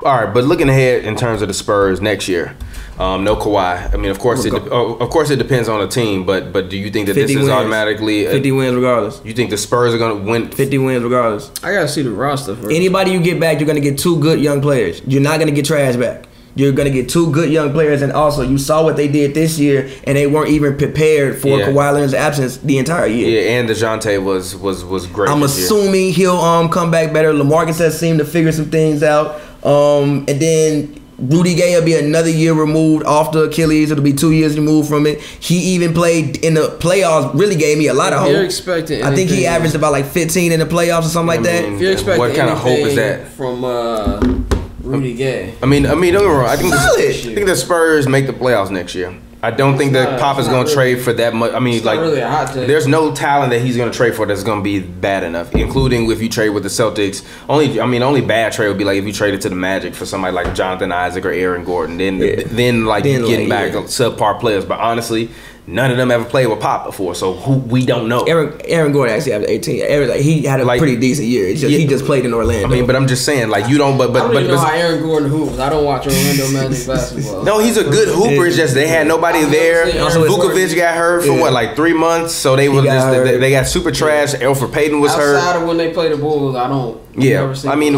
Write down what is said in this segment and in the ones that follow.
All right, but looking ahead in terms of the Spurs next year, no Kawhi. I mean, of course, it depends on the team. But do you think that this is automatically 50 wins regardless? You think the Spurs are going to win 50 wins regardless? I gotta see the roster first. Anybody you get back, you're gonna get 2 good young players. You're not gonna get trash back. You're gonna get 2 good young players, and also you saw what they did this year, and they weren't even prepared for Kawhi Leonard's absence the entire year. Yeah, and DeJounte was great. I'm assuming he'll come back better. LaMarcus has seemed to figure some things out. And then Rudy Gay will be another year removed off the Achilles. It'll be 2 years removed from it. He even played in the playoffs. Really gave me a lot of hope. You're expecting I think he averaged about like 15 in the playoffs or something like that. If you're expecting what kind of hope is that from Rudy Gay? I mean, don't get me wrong. I think the Spurs make the playoffs next year. I don't think that Pop is going to trade for that much. I mean, like, really a hot take. There's no talent that he's going to trade for that's going to be bad enough, including if you trade with the Celtics. Only bad trade would be like if you traded to the Magic for somebody like Jonathan Isaac or Aaron Gordon. Then getting back subpar players. But honestly, none of them ever played with Pop before, so we don't know. Aaron Gordon actually had 18. He had a pretty decent year. He just played in Orlando. I mean, but I'm just saying, like, you don't. But I don't even know how Aaron Gordon hoops. I don't watch Orlando Magic basketball. No, he's a good hooper. It's just they had nobody there. Vukovic got hurt for what, like 3 months. So they they got super trash. Elfrid Payton was hurt. Outside of when they play the Bulls, I don't. Yeah, I mean,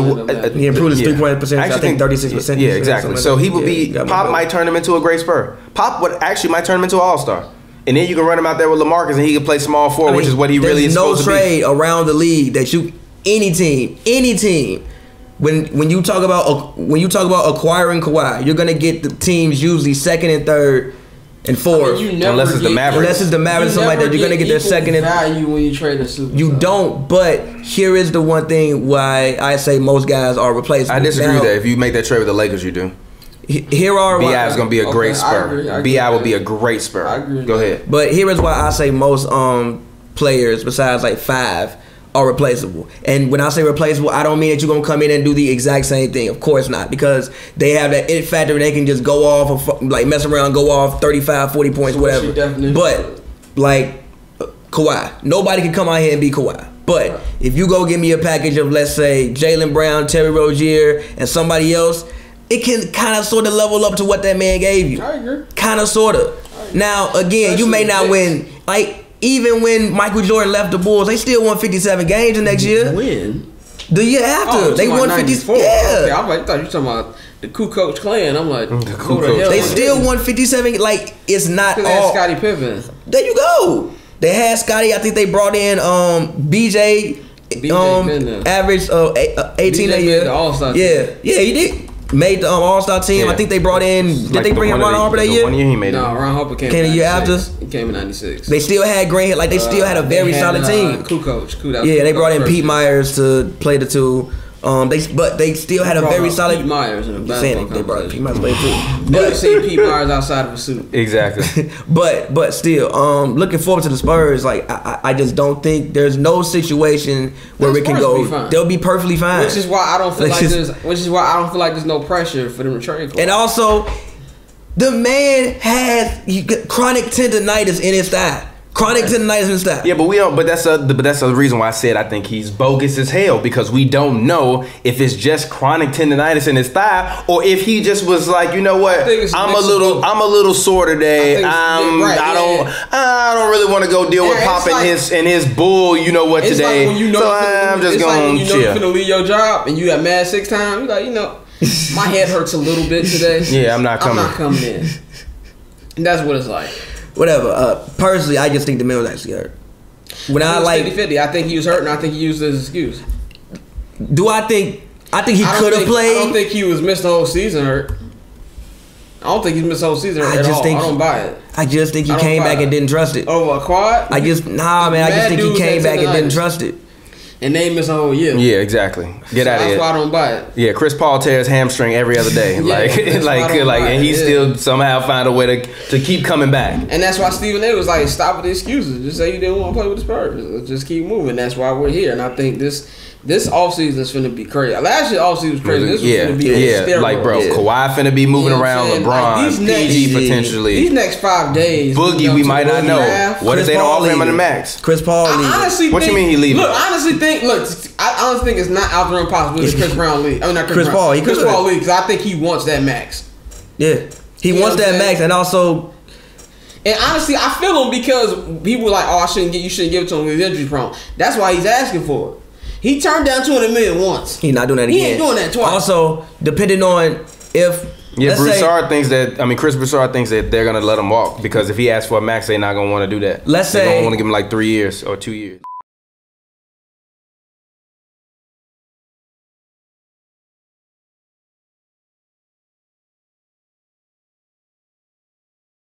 he improved his 3-point percentage. I think 36%. Yeah, exactly. So he would be. Pop might turn him into a great Spur. Pop would actually might turn him into an All-Star. And then you can run him out there with LaMarcus, and he can play small forward, which is what he really is supposed to be. There's no trade around the league that any team. When you talk about acquiring Kawhi, you're gonna get the teams usually second and third and fourth. Unless it's the Mavericks. Or something like that, you're gonna get their second and value when you trade a superstar. You don't. But here is the one thing why I say most guys are replaceable. I disagree with that. If you make that trade with the Lakers, you do. Here are BI is gonna be a great Spur. BI will be a great Spur. I agree. Go ahead. But here is why I say most players besides like 5 are replaceable. And when I say replaceable, I don't mean that you're gonna come in and do the exact same thing. Of course not, because they have that it factor. They can just go off or like mess around, go off 35, 40 points, whatever. But like Kawhi, nobody can come out here and be Kawhi. But if you go give me a package of, let's say, Jaylen Brown, Terry Rozier, and somebody else, it can kind of sort of level up to what that man gave you. I agree. Kind of, sort of. Now, again, you may not win. Like, even when Michael Jordan left the Bulls, they still won 57 games the next year. When? The year after. They won 54. Yeah. Okay, I thought you were talking about the Kukoc clan. I'm like, the Kukoc. They still won 57. Like, it's not all. They had Scottie Pippen. There you go. They had Scottie. I think they brought in BJ average 18 a year. The All-Star team. Yeah, he did. Made the All-Star team. Yeah. I think they brought in. Did they bring in Ron Harper that year? 1 year he made it. No, Ron Harper came a year after. He came in '96. They still had Grant. Like they still had a very solid team. Kukoc. Yeah, they brought in Pete Myers to play the 2. But they still had a very solid. Pete Myers in the basketball. They brought in Pete Myers to play too. Never seen Pete Myers outside of a suit. Exactly. but still, looking forward to the Spurs. Like I just don't think there's no situation where it can go. They'll be perfectly fine. Which is why I don't feel like there's no pressure for them to trade. And also, the man has chronic tendonitis in his thigh. Chronic tendonitis in his thigh. Yeah, but that's the reason why I said I think he's bogus as hell, because we don't know if it's just chronic tendonitis in his thigh or if he just was like, you know what, I'm a little sore today. I don't really want to go deal with Pop and his bull. You know what today? Like so I'm just going to chill. You're gonna leave your job and you got mad 6 times. You're like, my head hurts a little bit today. Yeah, I'm not coming in. And that's what it's like. Whatever. Personally, I just think the man was actually hurt. When I like 50-50. I think he was hurt, and I think he used it as an excuse. Do I think he could have played? I don't think he was missed the whole season hurt. I don't think he's missed the whole season hurt at all. I don't buy it. I just think he came back and didn't trust it. Oh, a quad? I just think he came back and didn't trust it. And they miss a whole year. Yeah, exactly. Get out of here. That's why I don't buy it. Yeah, Chris Paul tears hamstring every other day. And he still somehow find a way to keep coming back. And that's why Stephen A was like, stop with the excuses. Just say you didn't want to play with the Spurs. Just keep moving. That's why we're here. And I think this offseason is finna be crazy. Last year offseason was crazy. This was finna be steroid. Like, bro, Kawhi finna be moving around, LeBron, PG potentially. These next 5 days. Boogie, we might not know. What if they don't offer him on the max? Chris Paul leaving. What you mean he leaving? Look, I honestly think, I honestly think it's not out of the possibility Chris Brown league. I mean, not Chris Paul. Chris Paul league, because I think he wants that max. Yeah, he wants that max, and also. And honestly, I feel him because people were like, "Oh, you shouldn't give it to him. He's injury prone." That's why he's asking for it. He turned down $200 million once. He's not doing that again. He ain't doing that twice. Also, depending on if Chris Broussard thinks that they're gonna let him walk because if he asks for a max, they're not gonna want to do that. Let's say they're gonna want to give him like 3 years or 2 years.